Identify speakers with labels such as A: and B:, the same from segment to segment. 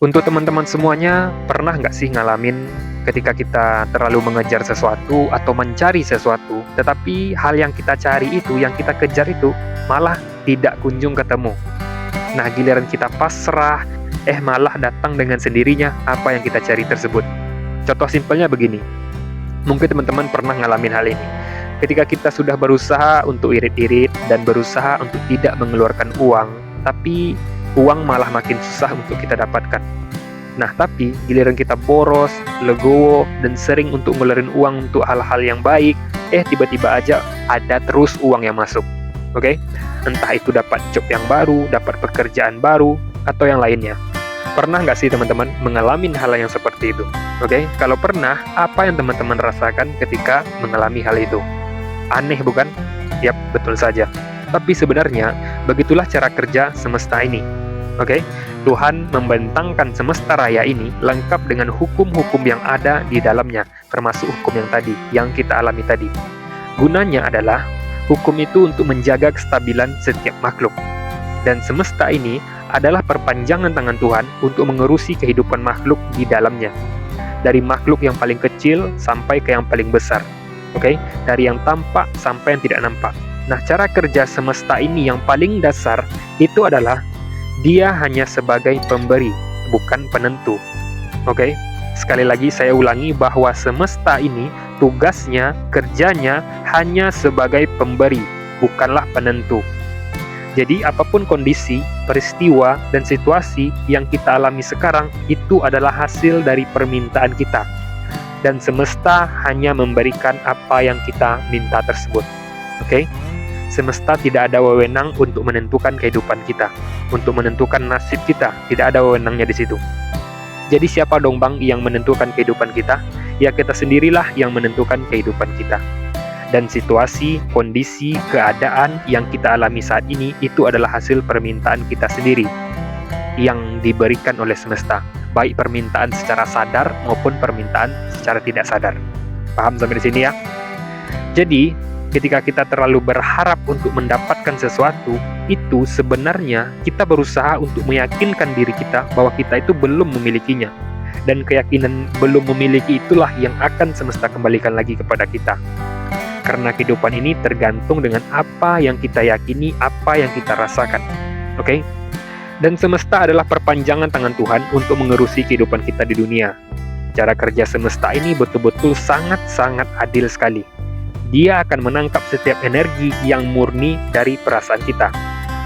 A: Untuk teman-teman semuanya, pernah nggak sih ngalamin ketika kita terlalu mengejar sesuatu atau mencari sesuatu, tetapi hal yang kita cari itu, yang kita kejar itu, malah tidak kunjung ketemu. Nah, giliran kita pasrah, malah datang dengan sendirinya apa yang kita cari tersebut. Contoh simpelnya begini, mungkin teman-teman pernah ngalamin hal ini. Ketika kita sudah berusaha untuk irit-irit dan berusaha untuk tidak mengeluarkan uang, tapi uang malah makin susah untuk kita dapatkan. Nah, tapi giliran kita boros, legowo, dan sering untuk ngeluarin uang untuk hal-hal yang baik, tiba-tiba aja ada terus uang yang masuk. Oke? Entah itu dapat job yang baru, dapat pekerjaan baru, atau yang lainnya. Pernah nggak sih teman-teman mengalami hal yang seperti itu? Oke? Kalau pernah, apa yang teman-teman rasakan ketika mengalami hal itu? Aneh bukan? Yap, betul saja. Tapi sebenarnya, begitulah cara kerja semesta ini. Oke? Tuhan membentangkan semesta raya ini lengkap dengan hukum-hukum yang ada di dalamnya, termasuk hukum yang tadi, yang kita alami tadi. Gunanya adalah, hukum itu untuk menjaga kestabilan setiap makhluk. Dan semesta ini adalah perpanjangan tangan Tuhan untuk mengurusi kehidupan makhluk di dalamnya. Dari makhluk yang paling kecil sampai ke yang paling besar. Oke? Dari yang tampak sampai yang tidak nampak. Nah, cara kerja semesta ini yang paling dasar itu adalah dia hanya sebagai pemberi, bukan penentu. Oke? Sekali lagi saya ulangi bahwa semesta ini tugasnya, kerjanya hanya sebagai pemberi, bukanlah penentu. Jadi apapun kondisi, peristiwa, dan situasi yang kita alami sekarang itu adalah hasil dari permintaan kita. Dan semesta hanya memberikan apa yang kita minta tersebut. Oke? Semesta tidak ada wewenang untuk menentukan kehidupan kita, untuk menentukan nasib kita, tidak ada wewenangnya di situ. Jadi siapa dong bang yang menentukan kehidupan kita? Ya kita sendirilah yang menentukan kehidupan kita. Dan situasi, kondisi, keadaan yang kita alami saat ini itu adalah hasil permintaan kita sendiri yang diberikan oleh semesta, baik permintaan secara sadar maupun permintaan secara tidak sadar. Paham sampai di sini ya? Jadi ketika kita terlalu berharap untuk mendapatkan sesuatu, itu sebenarnya kita berusaha untuk meyakinkan diri kita bahwa kita itu belum memilikinya. Dan keyakinan belum memiliki itulah yang akan semesta kembalikan lagi kepada kita. Karena kehidupan ini tergantung dengan apa yang kita yakini, apa yang kita rasakan. Oke? Dan semesta adalah perpanjangan tangan Tuhan untuk mengurusi kehidupan kita di dunia. Cara kerja semesta ini betul-betul sangat-sangat adil sekali. Dia akan menangkap setiap energi yang murni dari perasaan kita.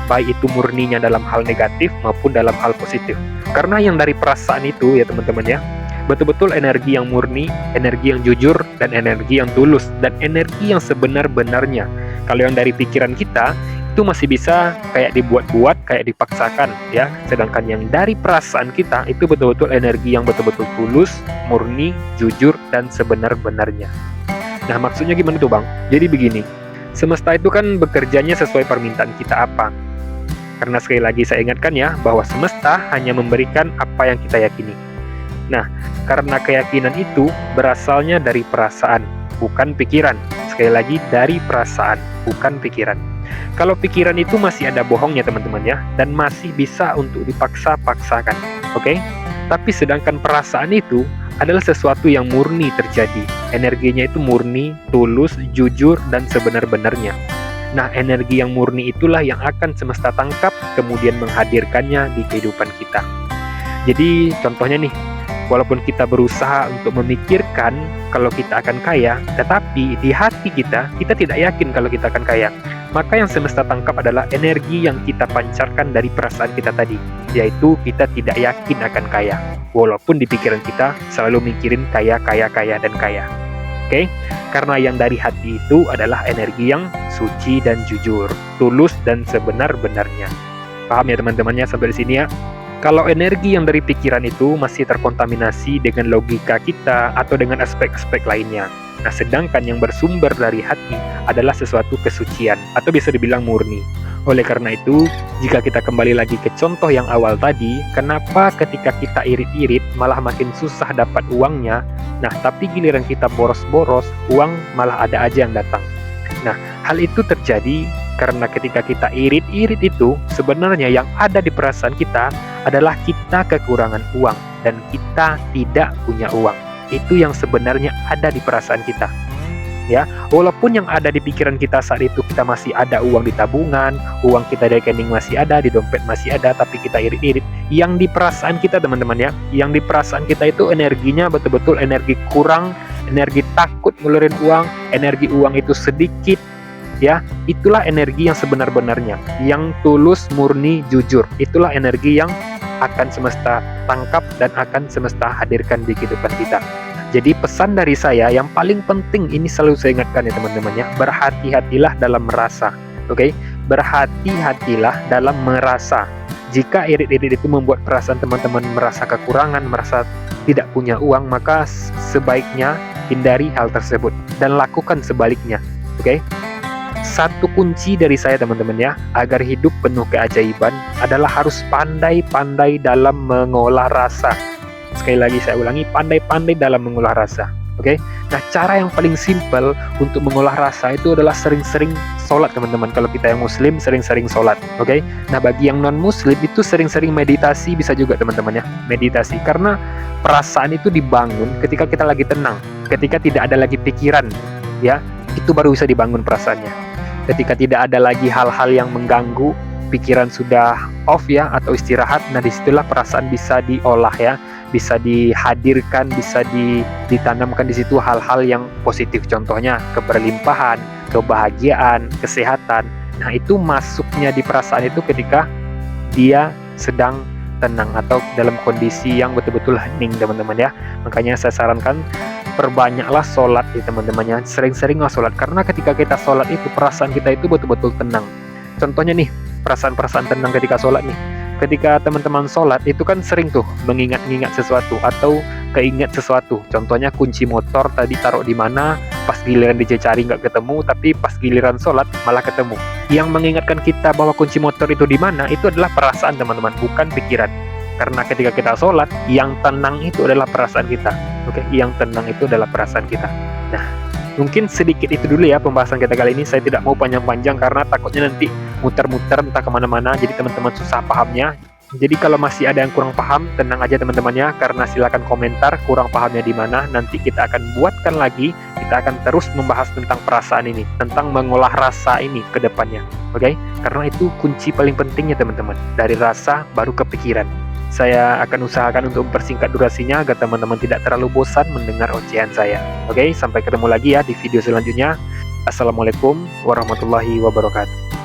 A: Baik itu murninya dalam hal negatif maupun dalam hal positif. Karena yang dari perasaan itu ya teman-teman ya, betul-betul energi yang murni, energi yang jujur, dan energi yang tulus, dan energi yang sebenar-benarnya. Kalau yang dari pikiran kita, itu masih bisa kayak dibuat-buat, kayak dipaksakan ya. Sedangkan yang dari perasaan kita, itu betul-betul energi yang betul-betul tulus, murni, jujur, dan sebenar-benarnya. Nah, maksudnya gimana tuh Bang? Jadi begini, semesta itu kan bekerjanya sesuai permintaan kita apa. Karena sekali lagi saya ingatkan ya, bahwa semesta hanya memberikan apa yang kita yakini. Nah, karena keyakinan itu berasalnya dari perasaan, bukan pikiran. Sekali lagi, dari perasaan, bukan pikiran. Kalau pikiran itu masih ada bohongnya teman-teman ya, dan masih bisa untuk dipaksa-paksakan. Oke? Tapi sedangkan perasaan itu adalah sesuatu yang murni terjadi. Energinya itu murni, tulus, jujur, dan sebenar-benarnya. Nah, energi yang murni itulah yang akan semesta tangkap, kemudian menghadirkannya di kehidupan kita. Jadi, contohnya nih, walaupun kita berusaha untuk memikirkan kalau kita akan kaya, tetapi di hati kita tidak yakin kalau kita akan kaya. Maka yang semesta tangkap adalah energi yang kita pancarkan dari perasaan kita tadi, yaitu kita tidak yakin akan kaya. Walaupun di pikiran kita selalu mikirin kaya, dan kaya. Oke? Karena yang dari hati itu adalah energi yang suci dan jujur, tulus dan sebenar-benarnya. Paham ya teman-temannya sampai di sini ya? Kalau energi yang dari pikiran itu masih terkontaminasi dengan logika kita atau dengan aspek-aspek lainnya. Nah, sedangkan yang bersumber dari hati adalah sesuatu kesucian atau bisa dibilang murni. Oleh karena itu, jika kita kembali lagi ke contoh yang awal tadi, kenapa ketika kita irit-irit malah makin susah dapat uangnya? Nah, tapi giliran kita boros-boros, uang malah ada aja yang datang. Nah, hal itu terjadi Karena ketika kita irit-irit itu, sebenarnya yang ada di perasaan kita adalah kita kekurangan uang dan kita tidak punya uang. Itu yang sebenarnya ada di perasaan kita. Ya, walaupun yang ada di pikiran kita saat itu kita masih ada uang di tabungan, uang kita di rekening masih ada, di dompet masih ada, tapi kita irit-irit. Yang di perasaan kita, teman-teman ya, yang di perasaan kita itu energinya betul-betul energi kurang, energi takut ngeluarin uang, energi uang itu sedikit. Ya, itulah energi yang sebenar-benarnya, yang tulus, murni, jujur. Itulah energi yang akan semesta tangkap dan akan semesta hadirkan di kehidupan kita. Jadi pesan dari saya yang paling penting ini selalu saya ingatkan ya teman-teman ya, berhati-hatilah dalam merasa. Oke? Berhati-hatilah dalam merasa. Jika irit-irit itu membuat perasaan teman-teman merasa kekurangan, merasa tidak punya uang, maka sebaiknya hindari hal tersebut dan lakukan sebaliknya. Oke? Satu kunci dari saya teman-teman ya, agar hidup penuh keajaiban adalah harus pandai-pandai dalam mengolah rasa. Sekali lagi saya ulangi, pandai-pandai dalam mengolah rasa. Oke? Nah, cara yang paling simpel untuk mengolah rasa itu adalah sering-sering sholat teman-teman. Kalau kita yang muslim, sering-sering sholat. Oke? Nah, bagi yang non-muslim itu sering-sering meditasi bisa juga teman-teman ya. Meditasi, karena perasaan itu dibangun ketika kita lagi tenang, ketika tidak ada lagi pikiran, ya, itu baru bisa dibangun perasaannya. Ketika tidak ada lagi hal-hal yang mengganggu, pikiran sudah off ya, atau istirahat, nah disitulah perasaan bisa diolah ya, bisa dihadirkan, bisa ditanamkan di situ hal-hal yang positif, contohnya keberlimpahan, kebahagiaan, kesehatan. Nah, itu masuknya di perasaan itu ketika dia sedang tenang atau dalam kondisi yang betul-betul hening teman-teman ya. Makanya saya sarankan perbanyaklah sholat ya teman-teman ya, sering-seringlah sholat, karena ketika kita sholat itu perasaan kita itu betul-betul tenang. Contohnya nih, perasaan-perasaan tenang ketika sholat nih, ketika teman-teman sholat itu kan sering tuh mengingat-ingat sesuatu atau keinget sesuatu. Contohnya kunci motor tadi taruh di mana, pas giliran dicari nggak ketemu, tapi pas giliran sholat malah ketemu. Yang mengingatkan kita bahwa kunci motor itu di mana, itu adalah perasaan teman-teman, bukan pikiran. Karena ketika kita sholat, yang tenang itu adalah perasaan kita. Oke, yang tenang itu adalah perasaan kita. Nah, mungkin sedikit itu dulu ya pembahasan kita kali ini. Saya tidak mau panjang-panjang karena takutnya nanti muter-muter entah kemana-mana, jadi teman-teman susah pahamnya. Jadi kalau masih ada yang kurang paham, tenang aja teman-temannya, karena silakan komentar kurang pahamnya di mana. Nanti kita akan buatkan lagi, kita akan terus membahas tentang perasaan ini, tentang mengolah rasa ini ke depannya. Oke? Karena itu kunci paling pentingnya teman-teman. Dari rasa baru ke pikiran. Saya akan usahakan untuk mempersingkat durasinya agar teman-teman tidak terlalu bosan mendengar ocehan saya. Oke, sampai ketemu lagi ya di video selanjutnya. Assalamualaikum warahmatullahi wabarakatuh.